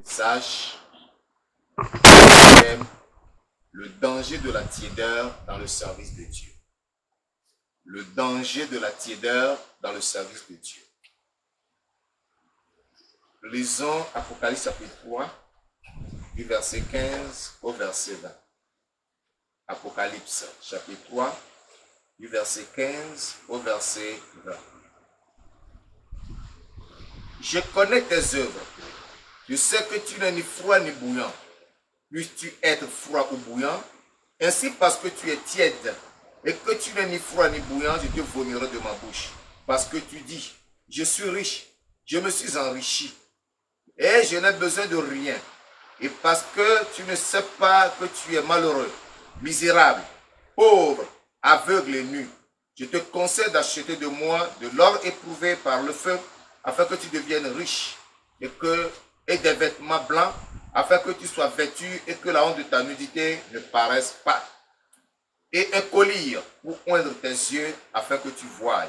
message. Le danger de la tiédeur dans le service de Dieu. Le danger de la tiédeur dans le service de Dieu. Lisons Apocalypse chapitre 3, du verset 15 au verset 20. Apocalypse chapitre 3, du verset 15 au verset 20. Je connais tes œuvres. Je sais que tu n'es ni froid ni bouillant. Puisses-tu être froid ou bouillant? Ainsi, parce que tu es tiède et que tu n'es ni froid ni bouillant, je te vomirai de ma bouche. Parce que tu dis, je suis riche, je me suis enrichi et je n'ai besoin de rien. Et parce que tu ne sais pas que tu es malheureux, misérable, pauvre, aveugle et nu, je te conseille d'acheter de moi de l'or éprouvé par le feu, afin que tu deviennes riche et des vêtements blancs, afin que tu sois vêtu et que la honte de ta nudité ne paraisse pas. Et un collier pour oindre tes yeux, afin que tu voies.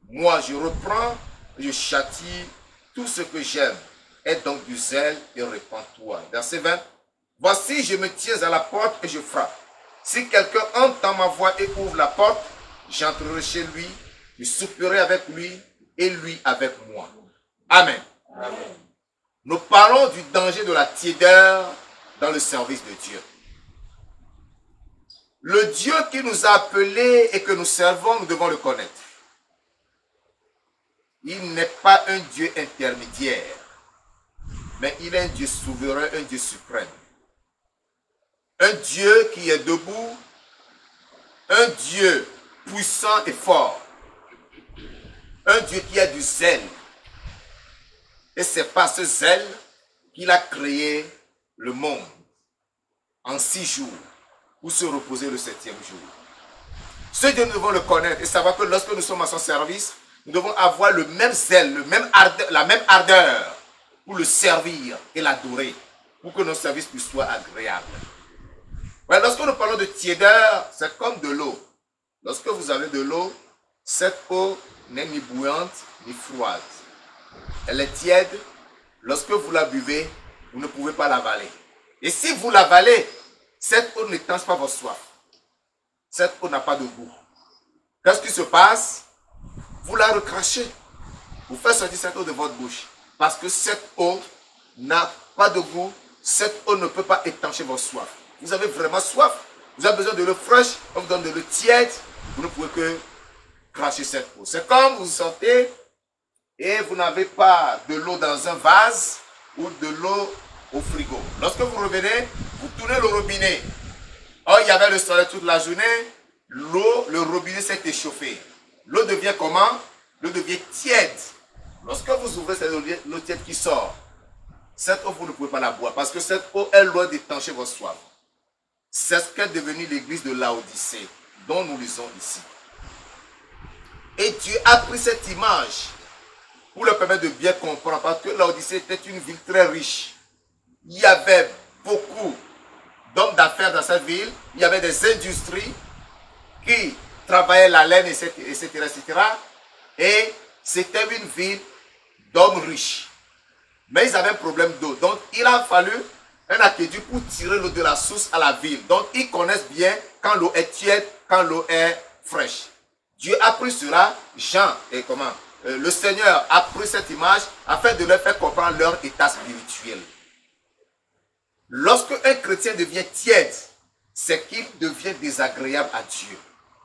Moi, je reprends et je châtie tout ce que j'aime. Aie donc du zèle et répands-toi. Verset 20. Voici, je me tiens à la porte et je frappe. Si quelqu'un entend ma voix et ouvre la porte, j'entrerai chez lui, je souperai avec lui et lui avec moi. Amen. Amen. Nous parlons du danger de la tiédeur dans le service de Dieu. Le Dieu qui nous a appelés et que nous servons, nous devons le connaître. Il n'est pas un Dieu intermédiaire, mais il est un Dieu souverain, un Dieu suprême. Un Dieu qui est debout, un Dieu puissant et fort. Un Dieu qui a du zèle. Et c'est par ce zèle qu'il a créé le monde en 6 jours pour se reposer le 7e jour. Ce Dieu, nous devons le connaître et savoir que lorsque nous sommes à son service, nous devons avoir le même zèle, la même ardeur pour le servir et l'adorer, pour que nos services puissent soient agréables. Ouais, lorsque nous parlons de tiédeur, c'est comme de l'eau. Lorsque vous avez de l'eau, cette eau n'est ni bouillante ni froide. Elle est tiède. Lorsque vous la buvez, vous ne pouvez pas l'avaler. Et si vous l'avalez, cette eau n'étanche pas votre soif. Cette eau n'a pas de goût. Qu'est-ce qui se passe? Vous la recrachez. Vous faites sortir cette eau de votre bouche. Parce que cette eau n'a pas de goût. Cette eau ne peut pas étancher votre soif. Vous avez vraiment soif. Vous avez besoin de l'eau fraîche. On vous donne de l'eau tiède. Vous ne pouvez que cracher cette eau. C'est comme vous sortez et vous n'avez pas de l'eau dans un vase ou de l'eau au frigo. Lorsque vous revenez, vous tournez le robinet. Oh, il y avait le soleil toute la journée. L'eau, le robinet s'est échauffé. L'eau devient comment? L'eau devient tiède. Lorsque vous ouvrez, c'est l'eau tiède qui sort. Cette eau, vous ne pouvez pas la boire parce que cette eau est loin d'étancher votre soif. C'est ce qu'est devenu l'église de Laodicée, dont nous lisons ici. Et Dieu a pris cette image pour leur permettre de bien comprendre, parce que Laodicée était une ville très riche. Il y avait beaucoup d'hommes d'affaires dans cette ville. Il y avait des industries qui travaillaient la laine, etc., etc. Et c'était une ville d'hommes riches. Mais ils avaient un problème d'eau. Donc, il a fallu un aqueduc pour tirer l'eau de la source à la ville. Donc, ils connaissent bien quand l'eau est tiède, quand l'eau est fraîche. Dieu a pris cela, le Seigneur a pris cette image afin de leur faire comprendre leur état spirituel. Lorsque un chrétien devient tiède, c'est qu'il devient désagréable à Dieu.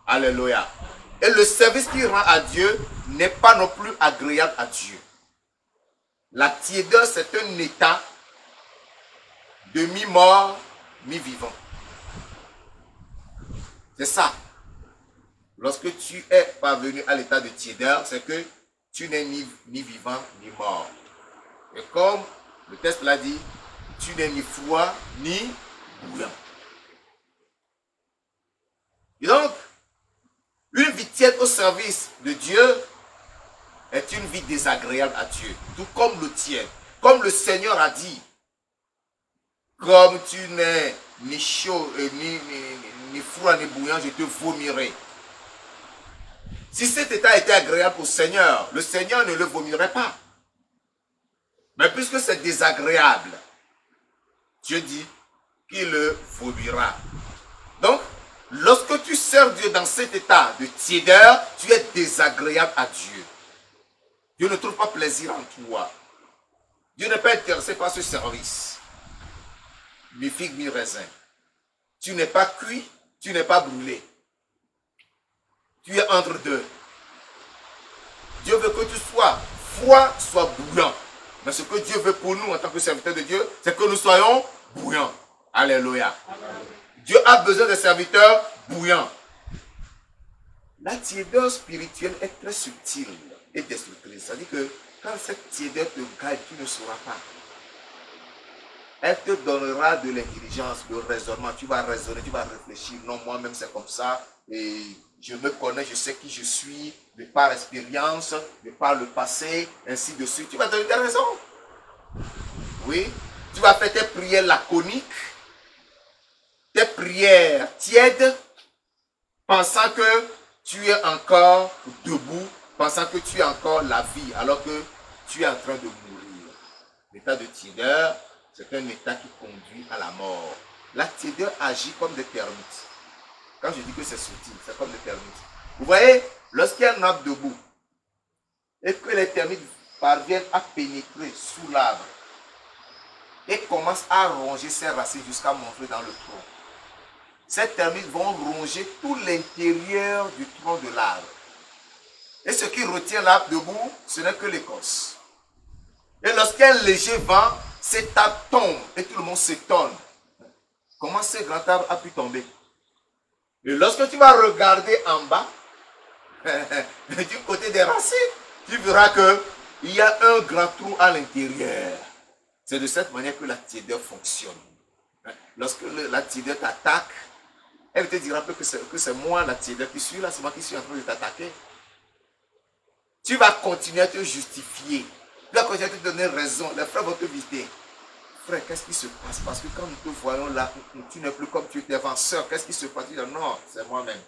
Alléluia. Et le service qu'il rend à Dieu n'est pas non plus agréable à Dieu. La tiédeur, c'est un état de mi-mort, mi-vivant. C'est ça. Lorsque tu es parvenu à l'état de tiédeur, c'est que tu n'es ni vivant ni mort. Et comme le texte l'a dit, tu n'es ni froid ni bouillant. Et donc, une vie tiède au service de Dieu est une vie désagréable à Dieu. Tout comme le tiède. Comme le Seigneur a dit, comme tu n'es ni chaud, ni froid, ni bouillant, je te vomirai. Si cet état était agréable au Seigneur, le Seigneur ne le vomirait pas. Mais puisque c'est désagréable, Dieu dit qu'il le vomira. Donc, lorsque tu sers Dieu dans cet état de tiédeur, tu es désagréable à Dieu. Dieu ne trouve pas plaisir en toi. Dieu n'est pas intéressé par ce service. Ni figue, ni raisin. Tu n'es pas cuit, tu n'es pas brûlé. Tu es entre deux. Dieu veut que tu sois froid, sois bouillant. Mais ce que Dieu veut pour nous en tant que serviteurs de Dieu, c'est que nous soyons bouillants. Alléluia. Dieu a besoin de serviteurs bouillants. La tiédeur spirituelle est très subtile et destructrice. C'est-à-dire que quand cette tiédeur te gagne, tu ne sauras pas. Elle te donnera de l'intelligence, le raisonnement. Tu vas raisonner, tu vas réfléchir. Non, moi-même c'est comme ça. Et je me connais, je sais qui je suis, de par expérience, de par le passé, ainsi de suite. Tu vas donner des raisons. Oui. Tu vas faire tes prières laconiques, tes prières tièdes, pensant que tu es encore debout, pensant que tu as encore la vie, alors que tu es en train de mourir. L'état de tiédeur, c'est un état qui conduit à la mort. La tiédeur agit comme des termites. Quand je dis que c'est subtil, c'est comme des termites. Vous voyez, lorsqu'il y a un arbre debout, et que les termites parviennent à pénétrer sous l'arbre, et commencent à ronger ses racines jusqu'à monter dans le tronc. Ces termites vont ronger tout l'intérieur du tronc de l'arbre. Et ce qui retient l'arbre debout, ce n'est que l'écorce. Et lorsqu'un léger vent, cet arbre tombe et tout le monde s'étonne. Comment ce grand arbre a pu tomber? Et lorsque tu vas regarder en bas, du côté des racines, tu verras qu'il y a un grand trou à l'intérieur. C'est de cette manière que la tiédeur fonctionne. Lorsque la tiédeur t'attaque, elle te dira que c'est moi la tiédeur qui suis là, c'est moi qui suis en train de t'attaquer. Tu vas continuer à te justifier. Tu vas continuer à te donner raison. Les frères vont te visiter. Frère, qu'est-ce qui se passe? Parce que quand nous te voyons là, tu n'es plus comme tu étais avant. Sœur, qu'est-ce qui se passe? Tu dis non, c'est moi-même.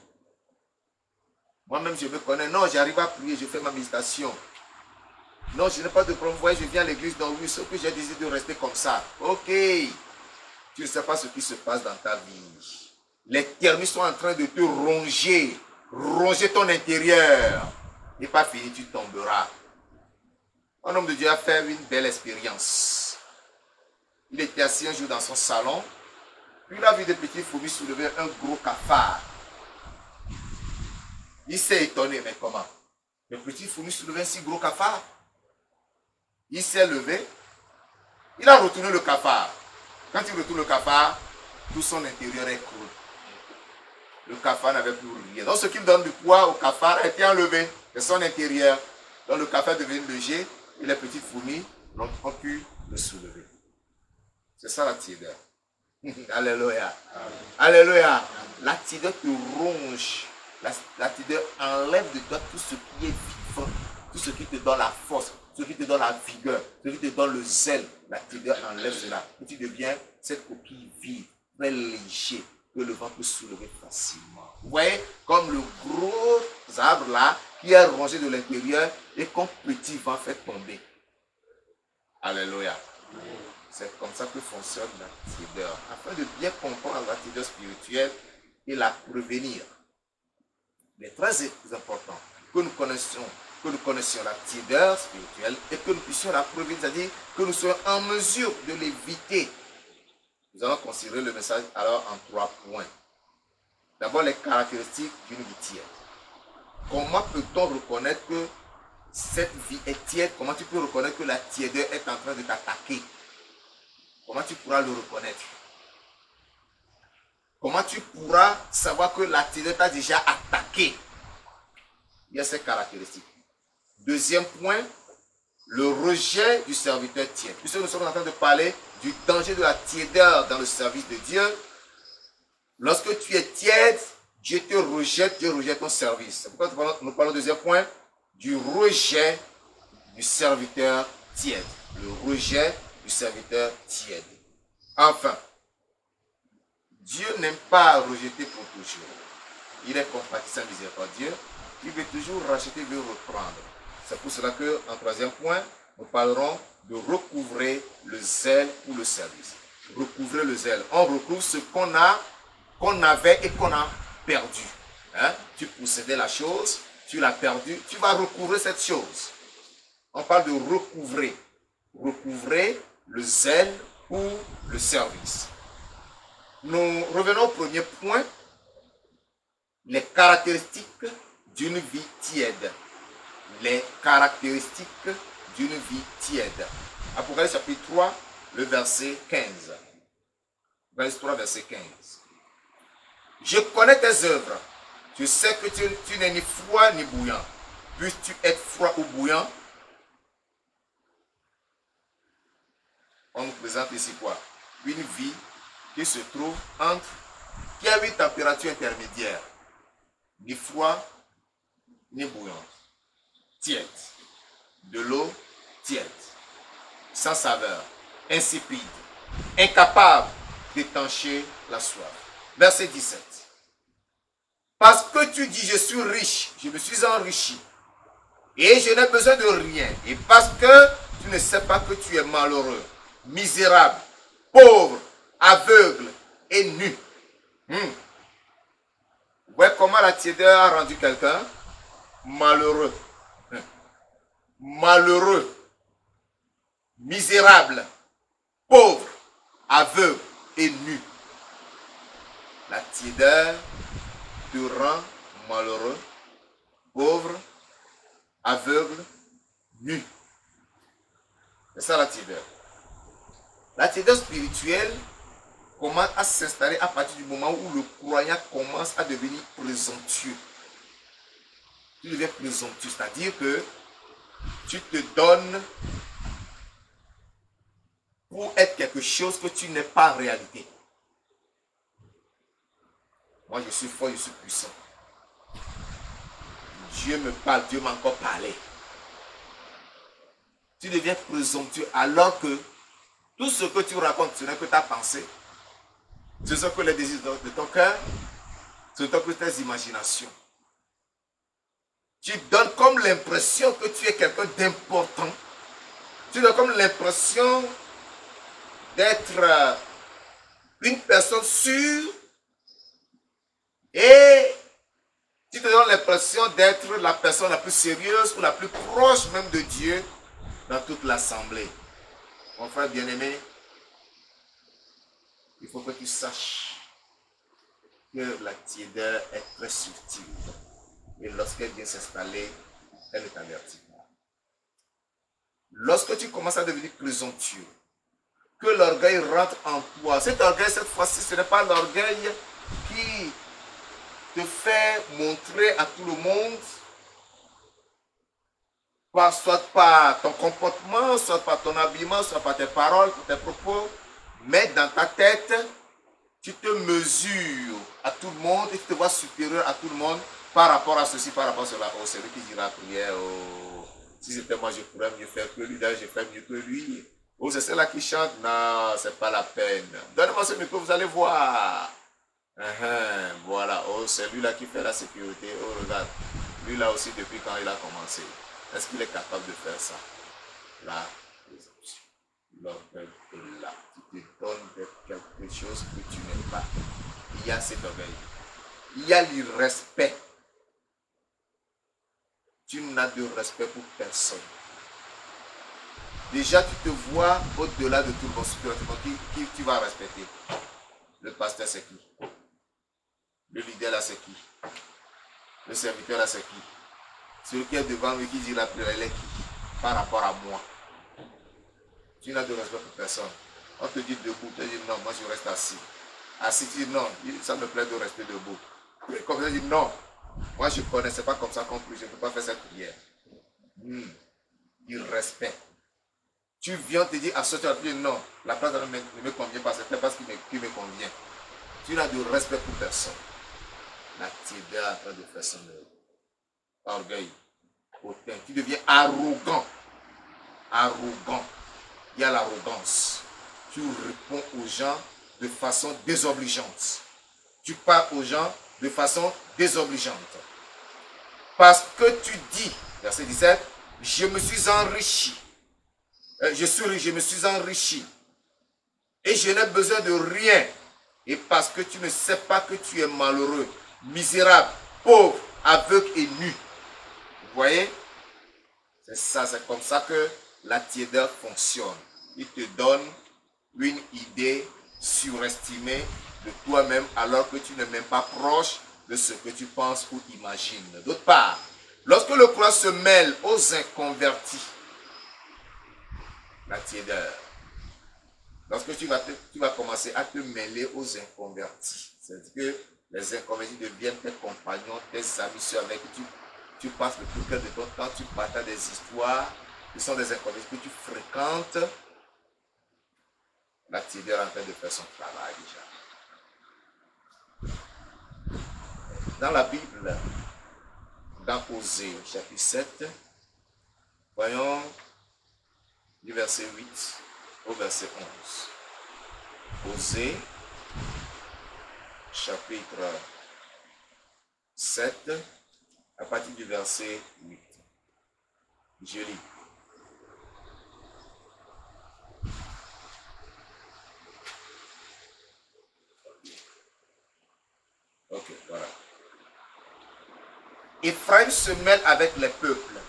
Moi-même, je me connais. Non, j'arrive à prier, je fais ma méditation. Non, je n'ai pas de problème. Vous voyez, je viens à l'église dans oui, sauf que j'ai décidé de rester comme ça. Ok. Tu ne sais pas ce qui se passe dans ta vie. Les termites sont en train de te ronger. Ronger ton intérieur. Et pas fini, tu tomberas. Un homme de Dieu a fait une belle expérience. Il était assis un jour dans son salon. Puis il a vu des petites fourmis soulever un gros cafard. Il s'est étonné, mais comment? Les petites fourmis soulevaient un si gros cafard. Il s'est levé. Il a retourné le cafard. Quand il retourne le cafard, tout son intérieur est creux. Le cafard n'avait plus rien. Donc ce qui donne du poids au cafard a été enlevé de son intérieur. Donc le cafard devient léger et les petites fourmis ont pu le soulever. C'est ça la tiédeur. Alléluia. Alléluia. La tiédeur te ronge. La tiédeur enlève de toi tout ce qui est vivant, tout ce qui te donne la force, ce qui te donne la vigueur, ce qui te donne le zèle. La tiédeur enlève cela. Et tu deviens cette coquille vide, très léger, que le vent peut soulever facilement. Vous voyez, comme le gros arbre là, qui est rongé de l'intérieur et qu'un petit vent fait tomber. Alléluia. C'est comme ça que fonctionne la tiédeur. Afin de bien comprendre la tiédeur spirituelle et la prévenir. Il est très important que nous connaissions la tiédeur spirituelle et que nous puissions la prévenir, c'est-à-dire que nous soyons en mesure de l'éviter. Nous allons considérer le message alors en 3 points. D'abord, les caractéristiques d'une vie tiède. Comment peut-on reconnaître que cette vie est tiède? Comment tu peux reconnaître que la tiédeur est en train de t'attaquer? Comment tu pourras le reconnaître? Comment tu pourras savoir que la tiédeur t'a déjà attaqué? Il y a ces caractéristiques. Deuxième point, le rejet du serviteur tiède. Puisque nous sommes en train de parler du danger de la tiédeur dans le service de Dieu. Lorsque tu es tiède, Dieu te rejette, Dieu rejette ton service. C'est pourquoi nous parlons deuxième point, du rejet du serviteur tiède. Le rejet du serviteur tiède. Enfin, Dieu n'aime pas rejeter pour toujours. Il est compatissant, miséricordieux. Il veut toujours racheter, il veut reprendre. C'est pour cela qu'en troisième point, nous parlerons de recouvrer le zèle pour le service. Recouvrer le zèle. On recouvre ce qu'on avait et qu'on a perdu. Hein? Tu possédais la chose, tu l'as perdue, tu vas recouvrer cette chose. On parle de recouvrer. Recouvrer le zèle pour le service. Nous revenons au premier point. Les caractéristiques d'une vie tiède. Les caractéristiques d'une vie tiède. Apocalypse chapitre 3, le verset 15. Apocalypse 3, verset 15. Je connais tes œuvres. Je sais que tu n'es ni froid ni bouillant. Puisses-tu être froid ou bouillant? On nous présente ici quoi? Une vie qui se trouve entre, qui a une température intermédiaire. Ni froid, ni bouillant. Tiède. De l'eau tiède. Sans saveur. Insipide. Incapable d'étancher la soif. Verset 17. Parce que tu dis, je suis riche, je me suis enrichi. Et je n'ai besoin de rien. Et parce que tu ne sais pas que tu es malheureux, misérable, pauvre, aveugle et nu. Vous voyez comment la tiédeur a rendu quelqu'un malheureux. Malheureux, misérable, pauvre, aveugle et nu. La tiédeur te rend malheureux, pauvre, aveugle, nu. C'est ça la tiédeur. La tiédeur spirituelle commence à s'installer à partir du moment où le croyant commence à devenir présomptueux. Tu deviens présomptueux, c'est-à-dire que tu te donnes pour être quelque chose que tu n'es pas en réalité. Moi, je suis fort, je suis puissant. Dieu me parle, Dieu m'a encore parlé. Tu deviens présomptueux alors que tout ce que tu racontes, ce n'est que ta pensée. Ce sont que les désirs de ton cœur. Ce sont que tes imaginations. Tu donnes comme l'impression que tu es quelqu'un d'important. Tu donnes comme l'impression d'être une personne sûre. Et tu te donnes l'impression d'être la personne la plus sérieuse ou la plus proche même de Dieu dans toute l'assemblée. Mon frère bien-aimé, il faut que tu saches que la tiédeur est très subtile. Et lorsqu'elle vient s'installer, elle ne t'avertit pas. Lorsque tu commences à devenir présomptueux, que l'orgueil rentre en toi, cet orgueil, cette fois-ci, ce n'est pas l'orgueil qui te fait montrer à tout le monde, soit par ton comportement, soit par ton habillement, soit par tes paroles, par tes propos, mais dans ta tête, tu te mesures à tout le monde et tu te vois supérieur à tout le monde par rapport à ceci, par rapport à cela. Oh, c'est lui qui dira la prière. Oh, si c'était moi, je pourrais mieux faire que lui. D'ailleurs, je fais mieux que lui. Oh, c'est celle-là qui chante. Non, c'est pas la peine. Donnez-moi ce micro, vous allez voir. Voilà. Oh, c'est lui-là qui fait la sécurité. Oh, regarde. Lui-là aussi, depuis quand il a commencé. Est-ce qu'il est capable de faire ça? Là, l'orgueil est là. Tu te donnes quelque chose que tu n'aimes pas. Il y a cet orgueil. Il y a l'irrespect. Tu n'as de respect pour personne. Déjà, tu te vois au-delà de tout le monde. Qui tu vas respecter? Le pasteur, c'est qui? Le leader, là, c'est qui? Le serviteur, là, c'est qui? Celui qui est devant lui, qui dit la prière, elle est qui? Par rapport à moi. Tu n'as de respect pour personne. On te dit debout, tu dis non, moi je reste assis. Assis, tu dis non, ça me plaît de rester debout. Puis comme ça, tu dis non, moi je connais, c'est pas comme ça qu'on prie, je ne peux pas faire cette prière. Il respecte. Tu viens te dire à ce temps, tu dis non, la place ne me convient pas, c'est la place qui me convient. Tu n'as de respect pour personne. La tiédeur est en train de faire son œuvre. Orgueil, hautain, tu deviens arrogant. Arrogant. Il y a l'arrogance. Tu réponds aux gens de façon désobligeante. Tu parles aux gens de façon désobligeante. Parce que tu dis, verset 17, je me suis enrichi. je me suis enrichi. Et je n'ai besoin de rien. Et parce que tu ne sais pas que tu es malheureux, misérable, pauvre, aveugle et nu. Vous voyez? C'est ça, c'est comme ça que la tiédeur fonctionne. Il te donne une idée surestimée de toi-même alors que tu n'es même pas proche de ce que tu penses ou imagines. D'autre part, lorsque le croix se mêle aux inconvertis, la tiédeur, lorsque tu vas commencer à te mêler aux inconvertis, c'est-à-dire que les inconvertis deviennent tes compagnons, tes amis, ceux avec qui tu passes le plus clair de ton temps, tu partages des histoires, qui sont des inconvertis que tu fréquentes, la tiédeur est en train de faire son travail déjà. Dans la Bible, dans Osée, chapitre 7, voyons du verset 8 au verset 11. Osée, chapitre 7, à partir du verset 8. Je lis. Ok, voilà. Ephraim se mêle avec les peuples.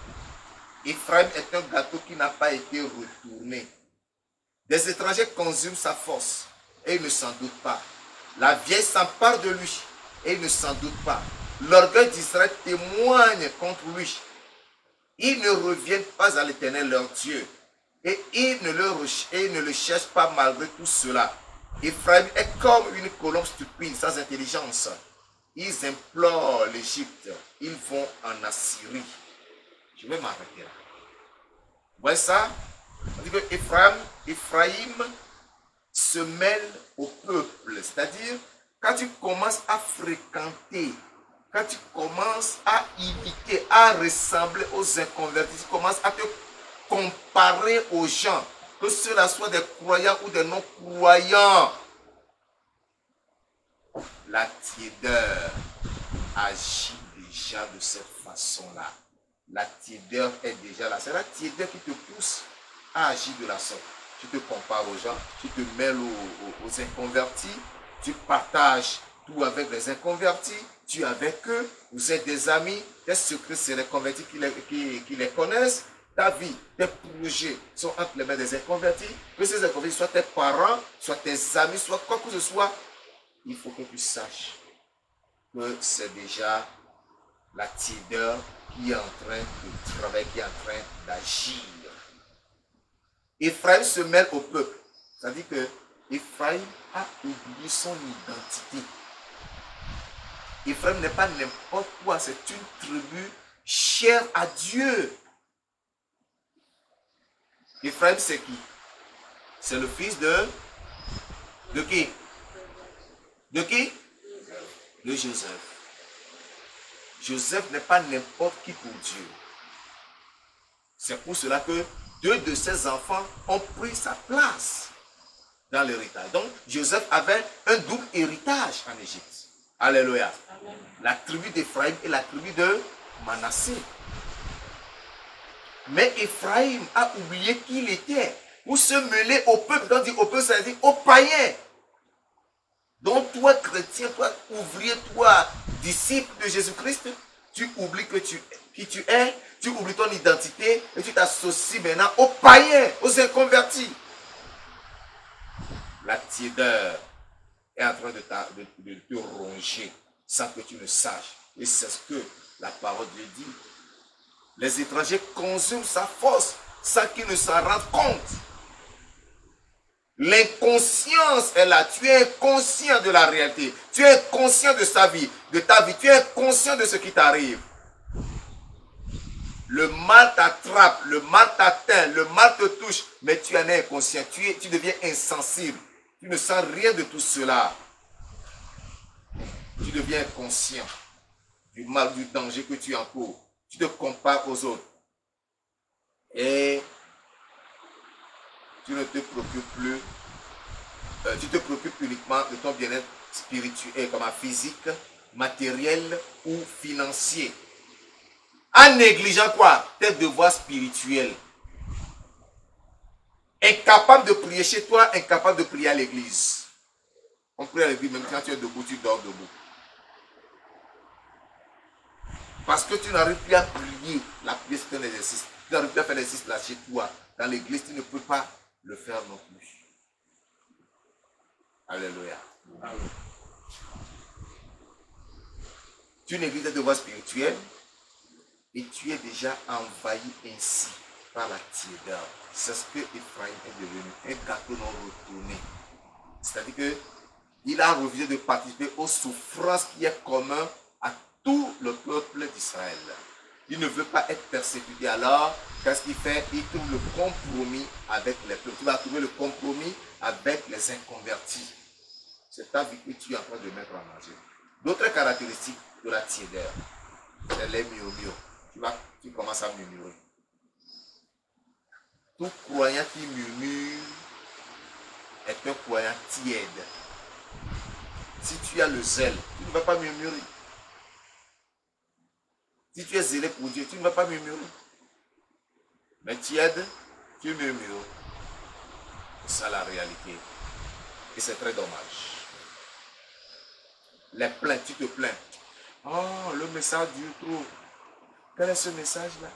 Ephraim est un gâteau qui n'a pas été retourné. Des étrangers consument sa force et il ne s'en doute pas. La vieille s'empare de lui et il ne s'en doute pas. L'orgueil d'Israël témoigne contre lui. Ils ne reviennent pas à l'Éternel leur Dieu et ils ne le cherchent pas malgré tout cela. Ephraim est comme une colombe stupide sans intelligence. Ils implorent l'Égypte. Ils vont en Assyrie. Je vais m'arrêter là. Vous voyez ça? On dit que Ephraim se mêle au peuple. C'est-à-dire, quand tu commences à fréquenter, quand tu commences à imiter, à ressembler aux inconvertis, tu commences à te comparer aux gens, que ceux-là soient des croyants ou des non-croyants, la tiédeur agit déjà de cette façon-là. La tiédeur est déjà là. C'est la tiédeur qui te pousse à agir de la sorte. Tu te compares aux gens, tu te mêles aux inconvertis, tu partages tout avec les inconvertis, tu es avec eux, vous êtes des amis, tes secrets, c'est les convertis qui les connaissent. Ta vie, tes projets sont entre les mains des inconvertis. Que ces inconvertis soient tes parents, soit tes amis, soit quoi que ce soit, il faut que tu saches que c'est déjà la tiédeur qui est en train de travailler, qui est en train d'agir. Ephraim se mêle au peuple. C'est-à-dire que Ephraim a oublié son identité. Ephraim n'est pas n'importe quoi, c'est une tribu chère à Dieu. Ephraim, c'est qui? C'est le fils de qui? De qui? De Joseph. Joseph n'est pas n'importe qui pour Dieu. C'est pour cela que 2 de ses enfants ont pris sa place dans l'héritage. Donc, Joseph avait un double héritage en Égypte. Alléluia. Amen. La tribu d'Ephraïm et la tribu de Manassé. Mais Ephraïm a oublié qui il était pour se mêler au peuple. Quand on dit au peuple, ça veut dire aux païens. Donc toi, chrétien, toi, ouvrier, toi, disciple de Jésus-Christ, tu oublies qui tu es, tu oublies ton identité et tu t'associes maintenant aux païens, aux inconvertis. La tiédeur est en train de te ronger sans que tu ne saches. Et c'est ce que la parole de Dieu dit. Les étrangers consument sa force sans qu'ils ne s'en rendent compte. L'inconscience est là. Tu es conscient de la réalité. Tu es conscient de sa vie, de ta vie. Tu es conscient de ce qui t'arrive. Le mal t'attrape, le mal t'atteint, le mal te touche, mais tu en es inconscient. Tu deviens insensible. Tu ne sens rien de tout cela. Tu deviens conscient du mal, du danger que tu encours. Tu te compares aux autres. Et tu ne te préoccupes plus. Tu te préoccupes uniquement de ton bien-être spirituel, comme physique, matériel ou financier. En négligeant quoi? Tes devoirs spirituels. Incapable de prier chez toi, incapable de prier à l'église. On prie à l'église, même quand tu es debout, tu dors debout. Parce que tu n'arrives plus à prier. La prière, c'est un exercice. Tu n'arrives plus à faire l'exercice là chez toi. Dans l'église, tu ne peux pas le faire non plus. Alléluia. Amen. Tu es une église de devoir spirituel et tu es déjà envahi ainsi par la tiédeur. C'est ce que Ephraim est devenu, un gâteau non retourné. C'est-à-dire qu'il a refusé de participer aux souffrances qui est commun à tout le peuple d'Israël. Il ne veut pas être persécuté. Alors, qu'est-ce qu'il fait? Il trouve le compromis avec les peuples. Tu vas trouver le compromis avec les inconvertis. C'est ta vie que tu es en train de mettre en danger. D'autres caractéristiques de la tiédeur, c'est les murmures. Tu commences à murmurer. Tout croyant qui murmure est un croyant tiède. Si tu as le zèle, tu ne vas pas murmurer. Si tu es zélé pour Dieu, tu ne vas pas murmurer. Mais tiède, tu murmures. C'est ça la réalité. Et c'est très dommage. Les plaintes, tu te plains. Oh, le message dure trop. Quel est ce message-là?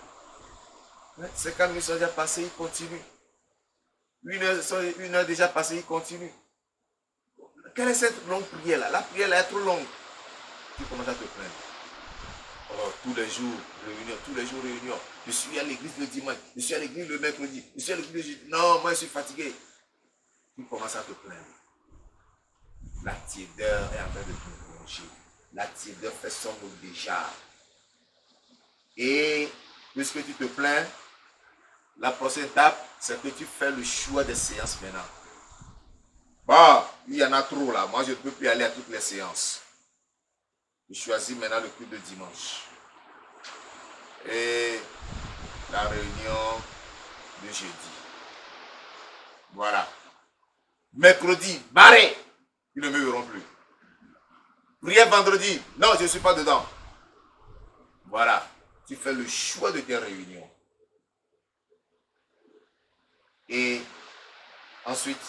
50 minutes sont déjà passées, il continue. Une heure déjà passée, il continue. Quelle est cette longue prière-là? La prière là est trop longue. Tu commences à te plaindre. Oh, tous les jours, réunion, tous les jours, réunion. Je suis à l'église le dimanche, je suis à l'église le mercredi, je suis à l'église le jeudi. Non, moi je suis fatigué. Tu commences à te plaindre. La tiédeur est en train de te manger. La tiédeur fait son mot déjà. Et puisque tu te plains, la prochaine étape, c'est que tu fais le choix des séances maintenant. Bon, il y en a trop là. Moi, je ne peux plus aller à toutes les séances. Je choisis maintenant le culte de dimanche. Et la réunion de jeudi. Voilà. Mercredi, barré. Ils ne me verront plus. Prière vendredi. Non, je ne suis pas dedans. Voilà. Tu fais le choix de tes réunions. Et ensuite,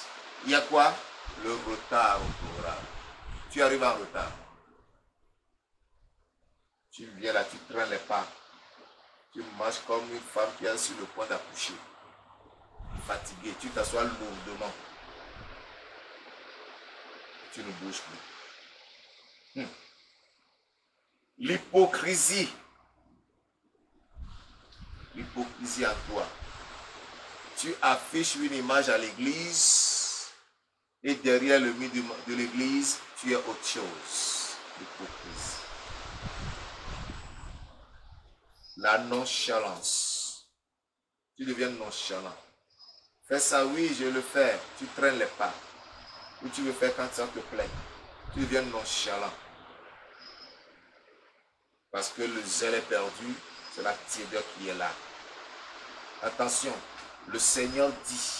il y a quoi? Le retard au programme. Tu arrives en retard. Tu viens là, tu traînes les pas. Tu marches comme une femme qui est sur le point d'accoucher. Fatigué, tu t'assois lourdement. Tu ne bouges plus. L'hypocrisie. L'hypocrisie en toi. Tu affiches une image à l'église et derrière le mur de l'église, tu es autre chose. L'hypocrisie. La nonchalance. Tu deviens nonchalant. Fais ça, oui, je le fais. Tu traînes les pas. Ou tu le fais quand ça te plaît. Tu deviens nonchalant. Parce que le zèle est perdu, c'est la tiédeur qui est là. Attention, le Seigneur dit,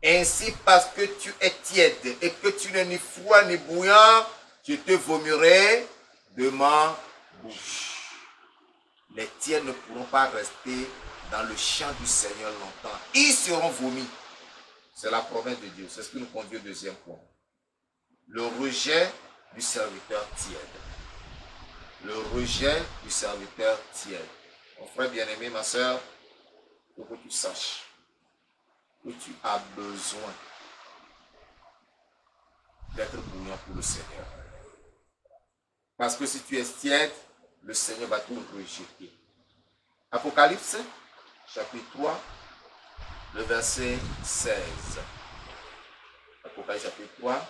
ainsi parce que tu es tiède et que tu n'es ni froid ni bouillant, je te vomirai de ma bouche. Les tièdes ne pourront pas rester dans le champ du Seigneur longtemps. Ils seront vomis. C'est la promesse de Dieu. C'est ce qui nous conduit au deuxième point. Le rejet du serviteur tiède. Le rejet du serviteur tiède. Mon frère bien-aimé, ma soeur, il faut que tu saches que tu as besoin d'être bouillant pour le Seigneur. Parce que si tu es tiède, le Seigneur va tout rejeter. Apocalypse, chapitre 3, le verset 16. Apocalypse, chapitre 3,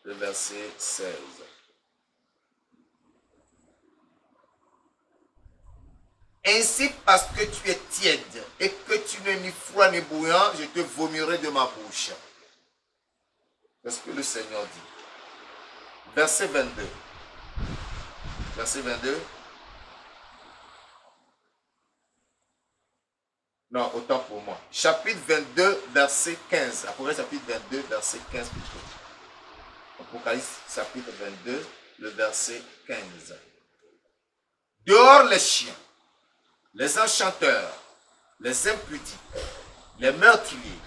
le verset 16. Ainsi, parce que tu es tiède et que tu n'es ni froid ni bouillant, je te vomirai de ma bouche. C'est ce que le Seigneur dit. Verset 22. Verset 22. Non, autant pour moi. Chapitre 22, verset 15. Apocalypse, chapitre 22, verset 15 plutôt. Apocalypse, chapitre 22, le verset 15. Dehors les chiens, les enchanteurs, les impudiques, les meurtriers,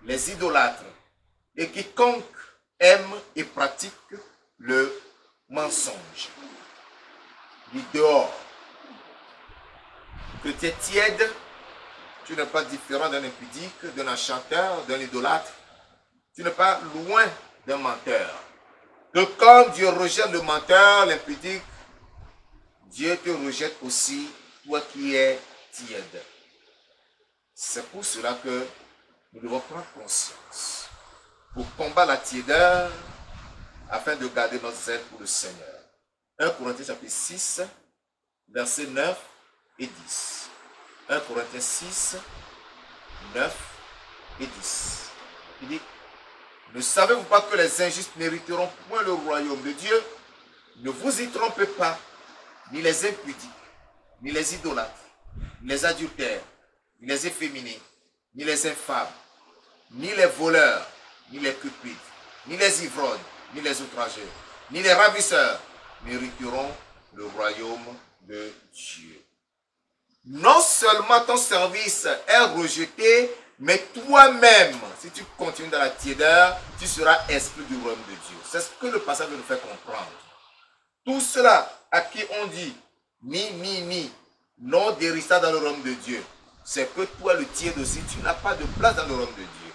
les idolâtres et quiconque aime et pratique le mensonge. Dit dehors. Chrétien tiède, tu n'es pas différent d'un impudique, d'un enchanteur, d'un idolâtre. Tu n'es pas loin d'un menteur. Que comme Dieu rejette le menteur, l'impudique, Dieu te rejette aussi, toi qui es tiède. C'est pour cela que nous devons prendre conscience pour combattre la tiédeur afin de garder notre zèle pour le Seigneur. 1 Corinthiens chapitre 6, versets 9 et 10. 1 Corinthiens 6, 9 et 10. Il dit, ne savez-vous pas que les injustes n'hériteront point le royaume de Dieu? Ne vous y trompez pas, ni les impudiques, ni les idolâtres, ni les adultères, ni les efféminés, ni les infâmes, ni les voleurs, ni les cupides, ni les ivrognes, ni les outrageurs, ni les ravisseurs n'hériteront le royaume de Dieu. Non seulement ton service est rejeté, mais toi-même, si tu continues dans la tiédeur, tu seras exclu du royaume de Dieu. C'est ce que le passage veut nous faire comprendre. Tout cela à qui on dit ni, non d'héritage dans le royaume de Dieu, c'est que toi, le tiède aussi, tu n'as pas de place dans le royaume de Dieu.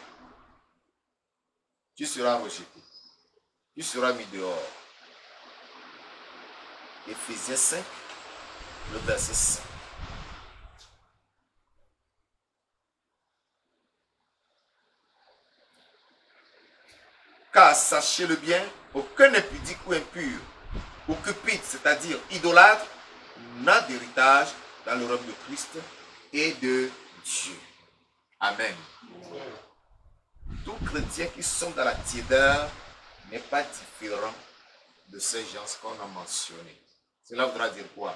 Tu seras rejeté. Tu seras mis dehors. Éphésiens 5, le verset 5. Car sachez-le bien, aucun impudique ou impur, ou cupide, c'est-à-dire idolâtre, n'a d'héritage dans le royaume de Christ et de Dieu. Amen. Tout chrétien qui sont dans la tiédeur n'est pas différent de ces gens qu'on a mentionnés. Cela voudra dire quoi?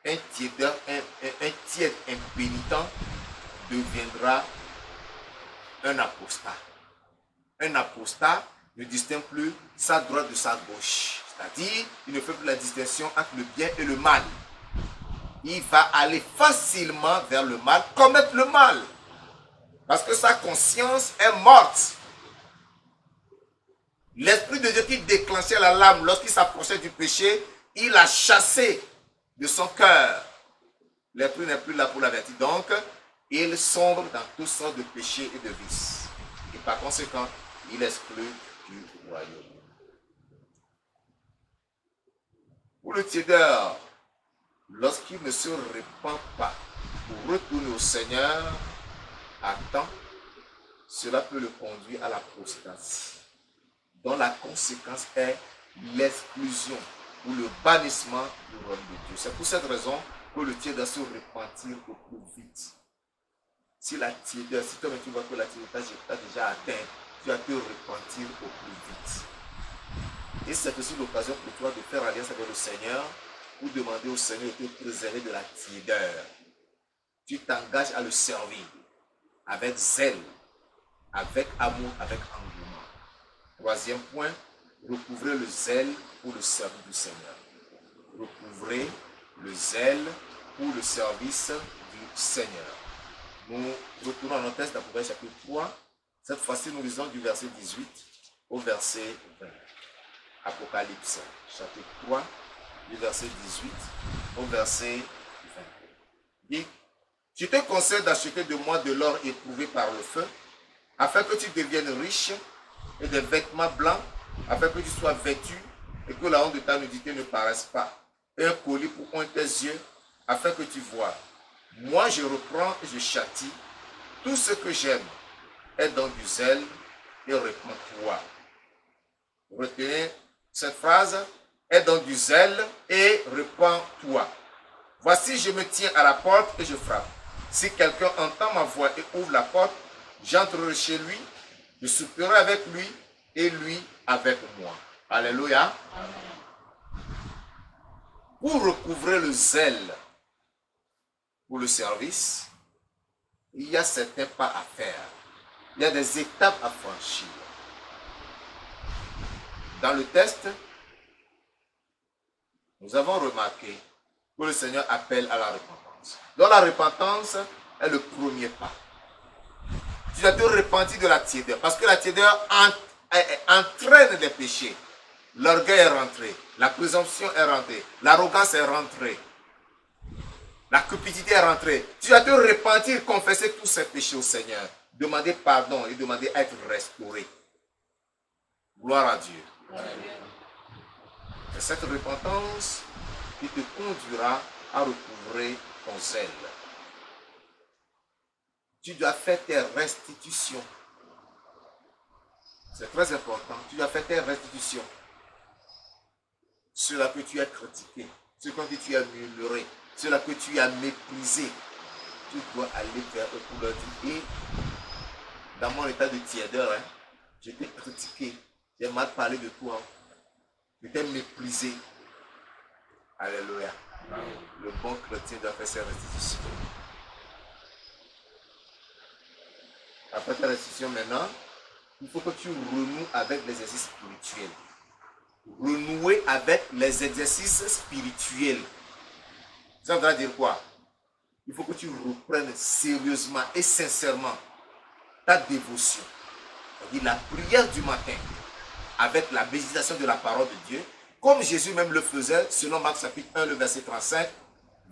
Un tiède impénitent deviendra un apostat. Un apostat ne distingue plus sa droite de sa gauche. C'est-à-dire, il ne fait plus la distinction entre le bien et le mal. Il va aller facilement vers le mal, commettre le mal. Parce que sa conscience est morte. L'Esprit de Dieu qui déclenchait la lame lorsqu'il s'approchait du péché, il a chassé de son cœur. L'Esprit n'est plus là pour l'avertir. Donc, il sombre dans toutes sortes de péchés et de vices. Et par conséquent, il exclut du royaume. Pour le tiédeur, lorsqu'il ne se répand pas pour retourner au Seigneur à temps, cela peut le conduire à l'apostasie, dont la conséquence est l'exclusion ou le bannissement du royaume de Dieu. C'est pour cette raison que le tiède doit se repentir au plus vite. Si la tiédeur, si toi-même tu vois que la tiédeur t'a déjà atteint, tu vas te repentir au plus vite. Et c'est aussi l'occasion pour toi de faire alliance avec le Seigneur ou demander au Seigneur de te préserver de la tiédeur. Tu t'engages à le servir avec zèle, avec amour, avec engouement. Troisième point, recouvrez le zèle pour le service du Seigneur. Recouvrez le zèle pour le service du Seigneur. Nous retournons à notre texte d'Apocalypse chapitre 3. Cette fois-ci, nous lisons du verset 18 au verset 20. Apocalypse chapitre 3, du verset 18 au verset 20. Dit, je te conseille d'acheter de moi de l'or éprouvé par le feu, afin que tu deviennes riche, et des vêtements blancs, afin que tu sois vêtu, et que la honte de ta nudité ne paraisse pas, et un collier pour oindre tes yeux, afin que tu vois. Moi, je reprends et je châtie. Tout ce que j'aime est dans du zèle, et répands-toi. Retenez cette phrase, est dans du zèle et répands-toi. Voici, je me tiens à la porte et je frappe. Si quelqu'un entend ma voix et ouvre la porte, j'entrerai chez lui, je souperai avec lui et lui avec moi. Alléluia. Amen. Pour recouvrer le zèle pour le service, il y a certains pas à faire. Il y a des étapes à franchir. Dans le texte, nous avons remarqué que le Seigneur appelle à la repentance. Donc la repentance est le premier pas. Tu dois te repentir de la tiédeur. Parce que la tiédeur entraîne les péchés. L'orgueil est rentré. La présomption est rentrée. L'arrogance est rentrée. La cupidité est rentrée. Tu dois te repentir, confesser tous ces péchés au Seigneur. Demander pardon et demander à être restauré. Gloire à Dieu. C'est cette repentance qui te conduira à recouvrer ton zèle. Tu dois faire tes restitutions. C'est très important. Tu dois faire tes restitutions. Ceux-là que tu as critiqué, ceux-là que tu as murmuré, ceux-là que tu as méprisé, tu dois aller vers eux pour leur dire, et dans mon état de tiédeur, je t'ai critiqué, j'ai mal parlé de toi, je t'ai méprisé. Alléluia. Le bon chrétien doit faire ses restitutions. Après ta restitution maintenant, il faut que tu renoues avec l'exercice spirituel. Renouer avec les exercices spirituels. Ça voudra dire quoi? Il faut que tu reprennes sérieusement et sincèrement ta dévotion. C'est-à-dire la prière du matin avec la méditation de la parole de Dieu, comme Jésus même le faisait, selon Marc chapitre 1, le verset 35,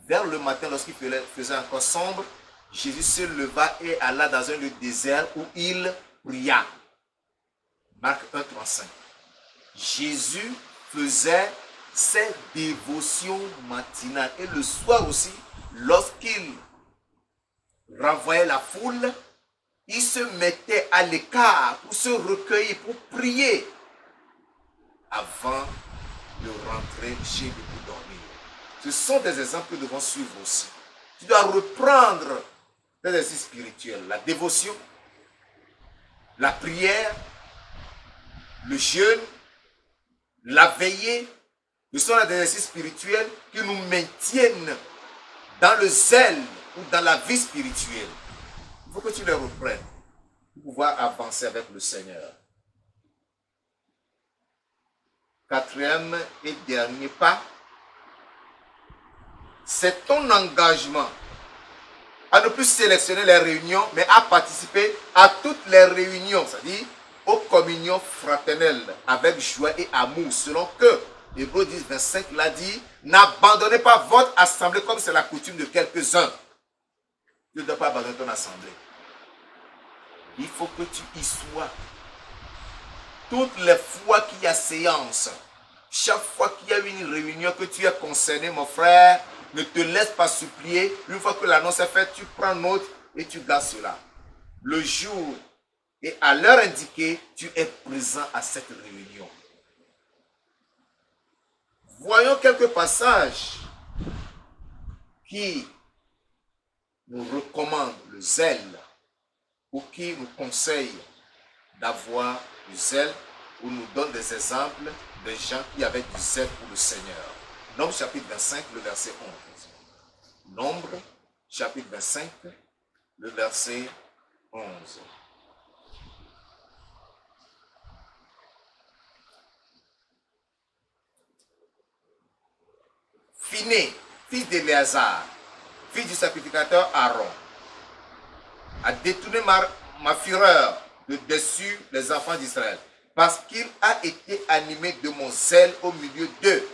vers le matin lorsqu'il faisait encore sombre, Jésus se leva et alla dans un lieu désert où il pria. Marc 1, 35. Jésus faisait ses dévotions matinales. Et le soir aussi, lorsqu'il renvoyait la foule, il se mettait à l'écart pour se recueillir, pour prier, avant de rentrer chez lui pour dormir. Ce sont des exemples que nous devons suivre aussi. Tu dois reprendre l'exercice spirituel, la dévotion, la prière, le jeûne, la veillée. Ce sont des exercices spirituels qui nous maintiennent dans le zèle ou dans la vie spirituelle. Il faut que tu les reprennes pour pouvoir avancer avec le Seigneur. Quatrième et dernier pas, c'est ton engagement à ne plus sélectionner les réunions, mais à participer à toutes les réunions, c'est-à-dire aux communions fraternelles avec joie et amour, selon que Hébreux 10, 25 l'a dit, n'abandonnez pas votre assemblée comme c'est la coutume de quelques-uns. Tu ne dois pas abandonner ton assemblée. Il faut que tu y sois. Toutes les fois qu'il y a séance, chaque fois qu'il y a une réunion que tu es concerné, mon frère, ne te laisse pas supplier. Une fois que l'annonce est faite, tu prends note et tu gardes cela. Le jour et à l'heure indiquée, tu es présent à cette réunion. Voyons quelques passages qui nous recommandent le zèle ou qui nous conseillent d'avoir du zèle ou nous donnent des exemples de gens qui avaient du zèle pour le Seigneur. Nombre chapitre 25, le verset 11. Nombre chapitre 25, le verset 11. Phiné, fils d'Éléazar, fils du sacrificateur Aaron, a détourné ma fureur de dessus les enfants d'Israël, parce qu'il a été animé de mon zèle au milieu d'eux,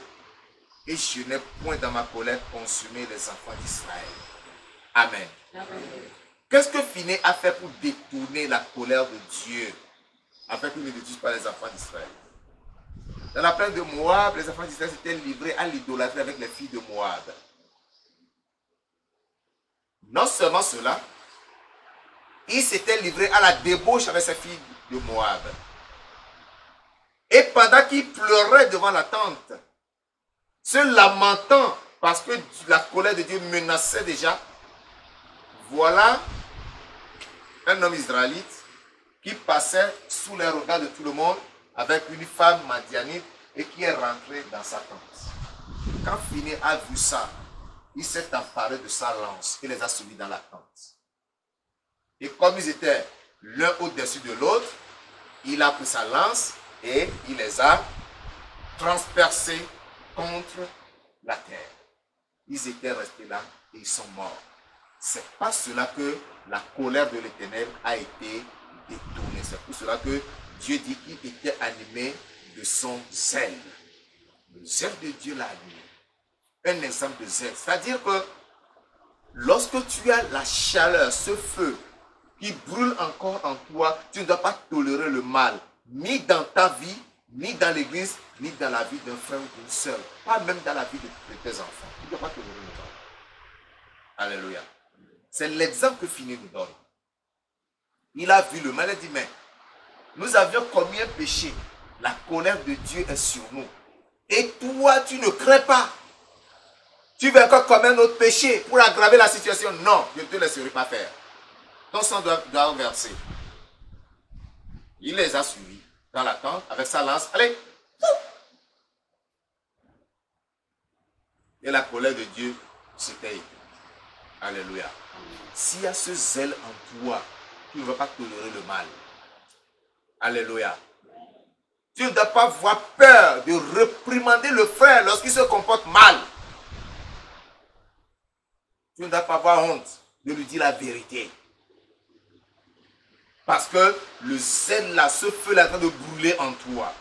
et je n'ai point dans ma colère consumé les enfants d'Israël. Amen. Qu'est-ce que Phiné a fait pour détourner la colère de Dieu, afin qu'il ne détruise pas les enfants d'Israël? Dans la plaine de Moab, les enfants d'Israël s'étaient livrés à l'idolâtrie avec les filles de Moab. Non seulement cela, ils s'étaient livrés à la débauche avec ces filles de Moab. Et pendant qu'ils pleuraient devant la tente, se lamentant parce que la colère de Dieu menaçait déjà, voilà un homme israélite qui passait sous les regards de tout le monde avec une femme madianite et qui est rentré dans sa tente. Quand Phiné a vu ça, il s'est emparé de sa lance et les a soumis dans la tente. Et comme ils étaient l'un au-dessus de l'autre, il a pris sa lance et il les a transpercés contre la terre. Ils étaient restés là et ils sont morts. C'est pas cela que la colère de l'Éternel a été détournée. C'est pour cela que Dieu dit qu'il était animé de son zèle. Le zèle de Dieu l'a animé. Un exemple de zèle. C'est-à-dire que lorsque tu as la chaleur, ce feu qui brûle encore en toi, tu ne dois pas tolérer le mal, ni dans ta vie, ni dans l'église, ni dans la vie d'un frère ou d'une soeur, pas même dans la vie de tes enfants. Tu ne dois pas tolérer le mal. Alléluia. C'est l'exemple que Finney nous donne. Il a vu le mal et dit, mais nous avions commis un péché. La colère de Dieu est sur nous. Et toi, tu ne crains pas. Tu veux encore commettre un autre péché pour aggraver la situation. Non, je ne te laisserai pas faire. Ton sang doit verser. Il les a suivis dans la tente avec sa lance. Allez. Et la colère de Dieu s'était éteinte. Alléluia. S'il y a ce zèle en toi, tu ne vas pas tolérer le mal. Alléluia. Tu ne dois pas avoir peur de réprimander le frère lorsqu'il se comporte mal. Tu ne dois pas avoir honte de lui dire la vérité. Parce que le zèle là, ce feu là est en train de brûler en toi.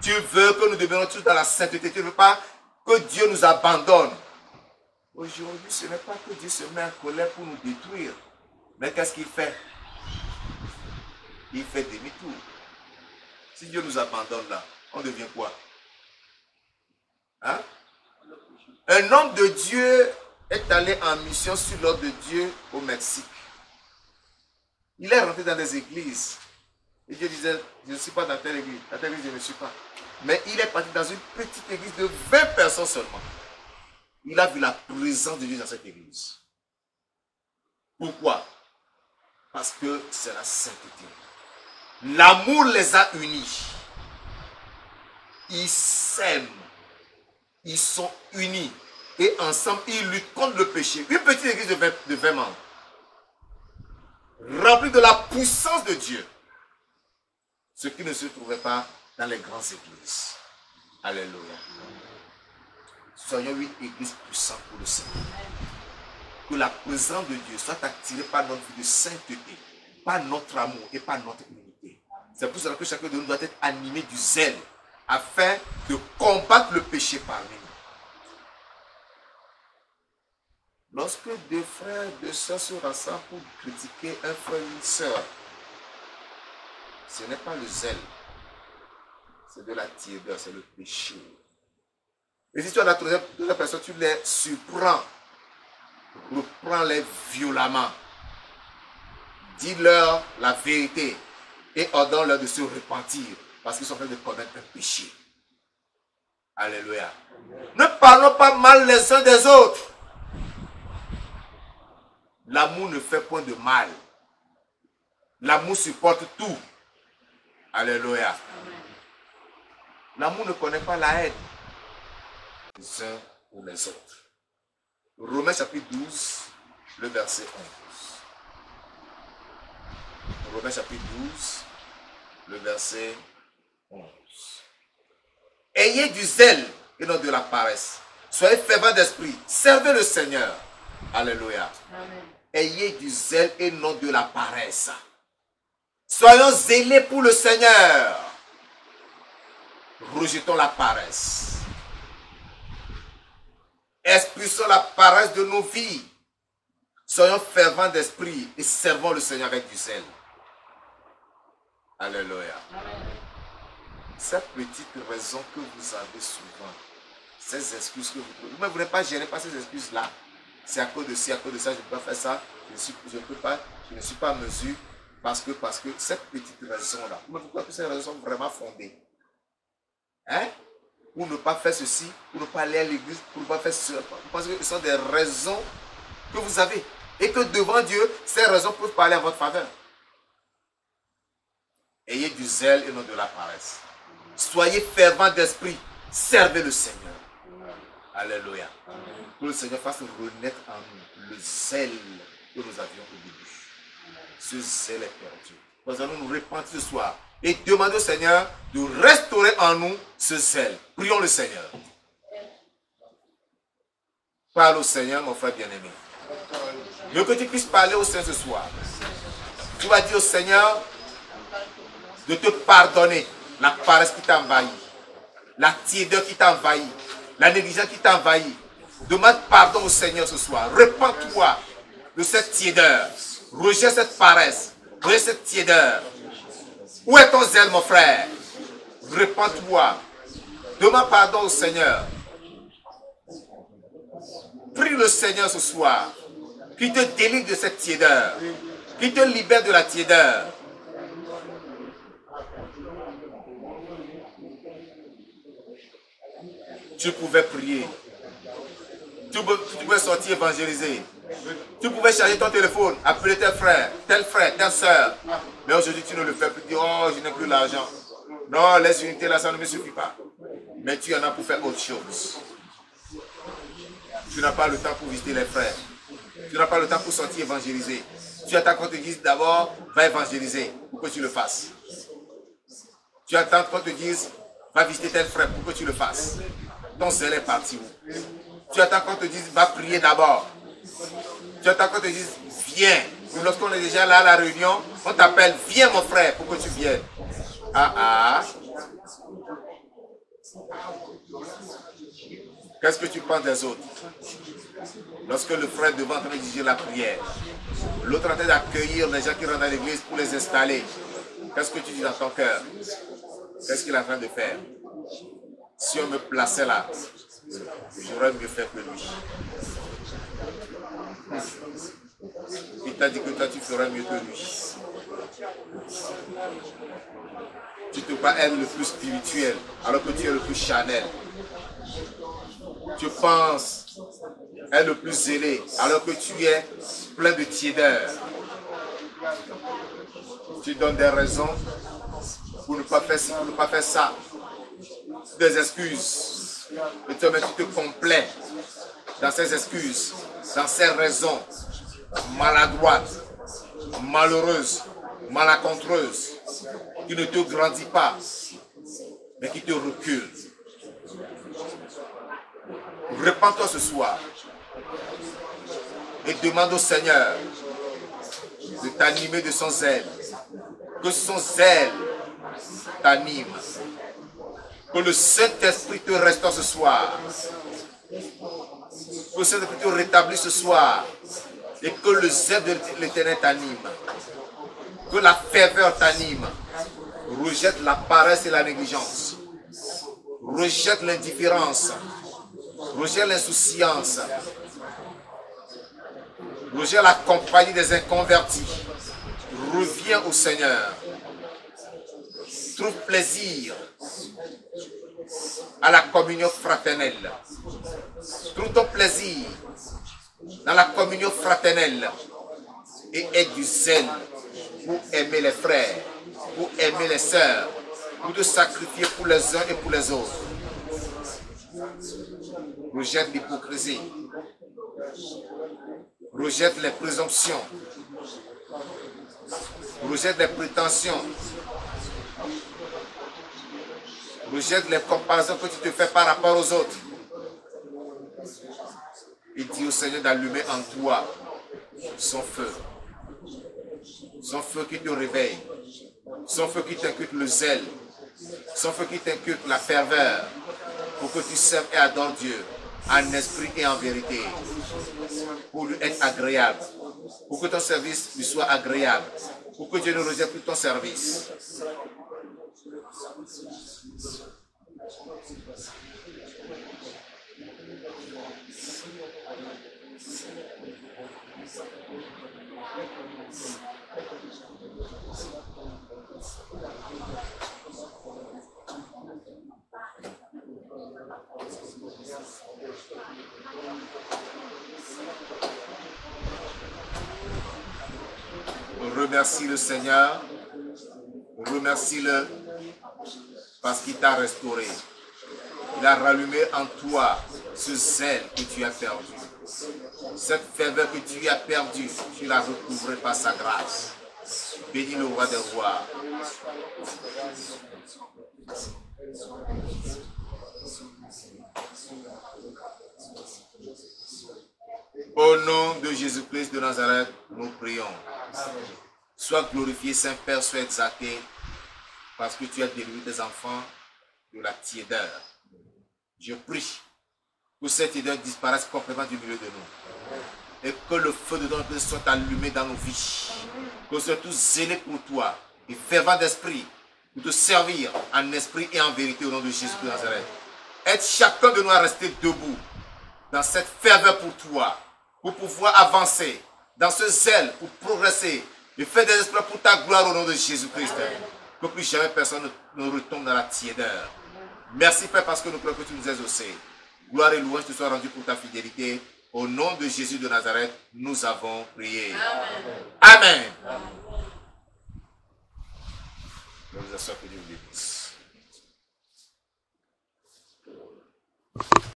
Tu veux que nous devenions tous dans la sainteté. Tu ne veux pas que Dieu nous abandonne. Aujourd'hui, ce n'est pas que Dieu se met en colère pour nous détruire. Mais qu'est-ce qu'il fait? Il fait demi-tour. Si Dieu nous abandonne là, on devient quoi? Hein? Un homme de Dieu est allé en mission sur l'ordre de Dieu au Mexique. Il est rentré dans des églises. Et Dieu disait, je ne suis pas dans telle église. Dans telle église, je ne suis pas. Mais il est parti dans une petite église de 20 personnes seulement. Il a vu la présence de Dieu dans cette église. Pourquoi? Parce que c'est la sainteté. L'amour les a unis. Ils s'aiment. Ils sont unis. Et ensemble, ils luttent contre le péché. Une petite église de 20 membres. Remplie de la puissance de Dieu. Ce qui ne se trouvait pas dans les grandes églises. Alléluia. Soyons une église puissante pour le Seigneur. Que la présence de Dieu soit attirée par notre vie de sainteté, par notre amour et par notre unité. C'est pour cela que chacun de nous doit être animé du zèle afin de combattre le péché parmi nous. Lorsque deux frères, deux sœurs se rassemblent pour critiquer un frère ou une sœur, ce n'est pas le zèle, c'est de la tiédeur, c'est le péché. Et si tu as la troisième personne, tu les surprends, reprends-les violemment, dis-leur la vérité et ordonne-leur de se repentir parce qu'ils sont en train de commettre un péché. Alléluia. Ne parlons pas mal les uns des autres. L'amour ne fait point de mal. L'amour supporte tout. Alléluia. L'amour ne connaît pas la haine les uns ou les autres. Romains chapitre 12, le verset 11. Romains chapitre 12, le verset 11. Ayez du zèle et non de la paresse. Soyez fervents d'esprit. Servez le Seigneur. Alléluia. Amen. Ayez du zèle et non de la paresse. Soyons zélés pour le Seigneur. Rejetons la paresse. Expulsons la paresse de nos vies. Soyons fervents d'esprit et servons le Seigneur avec du zèle. Alléluia. Amen. Cette petite raison que vous avez souvent, ces excuses que vous ne voulez pas gérer par ces excuses-là, c'est à cause de ci, à cause de ça, je ne peux pas faire ça, je ne suis pas en mesure, parce que cette petite raison-là, mais pourquoi que ces raisons sont vraiment fondées? Hein? Pour ne pas faire ceci, pour ne pas aller à l'église, pour ne pas faire cela, parce que ce sont des raisons que vous avez, et que devant Dieu, ces raisons peuvent parler en votre faveur. Ayez du zèle et non de la paresse. Soyez fervents d'esprit, servez le Seigneur. Alléluia. Que le Seigneur fasse renaître en nous le zèle que nous avions au début. Ce zèle est perdu. Nous allons nous repentir ce soir et demander au Seigneur de restaurer en nous ce zèle. Prions le Seigneur. Parle au Seigneur, mon frère bien-aimé. Je veux que tu puisses parler au Seigneur ce soir. Tu vas dire au Seigneur de te pardonner la paresse qui t'a envahi, la tiédeur qui t'a envahi, la négligence qui t'a envahi. Demande pardon au Seigneur ce soir. Repends-toi de cette tiédeur. Rejette cette paresse. Rejette cette tiédeur. Où est ton zèle, mon frère? Repends-toi. Demande pardon au Seigneur. Prie le Seigneur ce soir, qui te délivre de cette tiédeur, qui te libère de la tiédeur. Tu pouvais prier. Tu pouvais sortir évangéliser. Tu pouvais charger ton téléphone, appeler tes frères, telle soeur. Mais aujourd'hui, tu ne le fais plus. Tu dis, oh, je n'ai plus l'argent. Non, les unités là, ça ne me suffit pas. Mais tu en as pour faire autre chose. Tu n'as pas le temps pour visiter les frères. Tu n'as pas le temps pour sortir évangéliser. Tu attends qu'on te dise d'abord, va évangéliser pour que tu le fasses. Tu attends qu'on te dise, va visiter tel frère pour que tu le fasses. Ton zèle est parti où? Tu attends qu'on te dise, va prier d'abord. Tu attends qu'on te dise, viens. Lorsqu'on est déjà là à la réunion, on t'appelle, viens mon frère pour que tu viennes. Qu'est-ce que tu penses des autres? Lorsque le frère est devant en train de diriger la prière, l'autre en train d'accueillir les gens qui rentrent dans l'église pour les installer, qu'est-ce que tu dis dans ton cœur? Qu'est-ce qu'il est en train de faire? Si on me plaçait là, j'aurais mieux fait que lui. Il t'a dit que toi tu ferais mieux que lui. Tu te crois être le plus spirituel alors que tu es le plus charnel. Tu penses être le plus zélé alors que tu es plein de tiédeur. Tu donnes des raisons pour ne pas faire ci, pour ne pas faire ça. Des excuses. Et toi-même tu te complais dans ces excuses, dans ces raisons maladroites, malheureuses, malencontreuses, qui ne te grandit pas, mais qui te recule. Repends-toi ce soir et demande au Seigneur de t'animer de son zèle. Que son zèle t'anime. Que le Saint-Esprit te restaure ce soir. Que le Saint-Esprit te rétablisse ce soir. Et que le zèle de l'Éternel t'anime. Que la ferveur t'anime. Rejette la paresse et la négligence. Rejette l'indifférence. Rejette l'insouciance. Rejette la compagnie des inconvertis. Reviens au Seigneur. Trouve plaisir à la communion fraternelle. Trouve ton plaisir dans la communion fraternelle et aie du zèle pour aimer les frères, pour aimer les sœurs, pour te sacrifier pour les uns et pour les autres. Rejette l'hypocrisie. Rejette les présomptions. Rejette les prétentions. Rejette les comparaisons que tu te fais par rapport aux autres. Et dis au Seigneur d'allumer en toi son feu. Son feu qui te réveille. Son feu qui t'inculque le zèle. Son feu qui t'inculque la ferveur. Pour que tu serves et adores Dieu en esprit et en vérité. Pour lui être agréable. Pour que ton service lui soit agréable. Pour que Dieu ne rejette plus ton service. Remercie le Seigneur. Remercie-le parce qu'il t'a restauré. Il a rallumé en toi ce zèle que tu as perdu. Cette ferveur que tu as perdue, tu l'as recouvrée par sa grâce. Bénis le roi des rois. Au nom de Jésus-Christ de Nazareth, nous prions. Sois glorifié, Saint-Père, sois exalté, parce que tu as délivré tes enfants de la tiédeur. Je prie que cette tiédeur disparaisse complètement du milieu de nous. Et que le feu de ton esprit soit allumé dans nos vies. Que nous soyons tous zélés pour toi et fervents d'esprit pour te servir en esprit et en vérité au nom de Jésus de Nazareth. Aide chacun de nous à rester debout dans cette ferveur pour toi, pour pouvoir avancer dans ce zèle, pour progresser et faire des exploits pour ta gloire au nom de Jésus-Christ. Que plus jamais personne ne retombe dans la tiédeur. Merci Père parce que nous croyons que tu nous as exaucés. Gloire et louange te soient rendues pour ta fidélité. Au nom de Jésus de Nazareth, nous avons prié. Amen. Amen. Je vous assure que Dieu vous bénisse.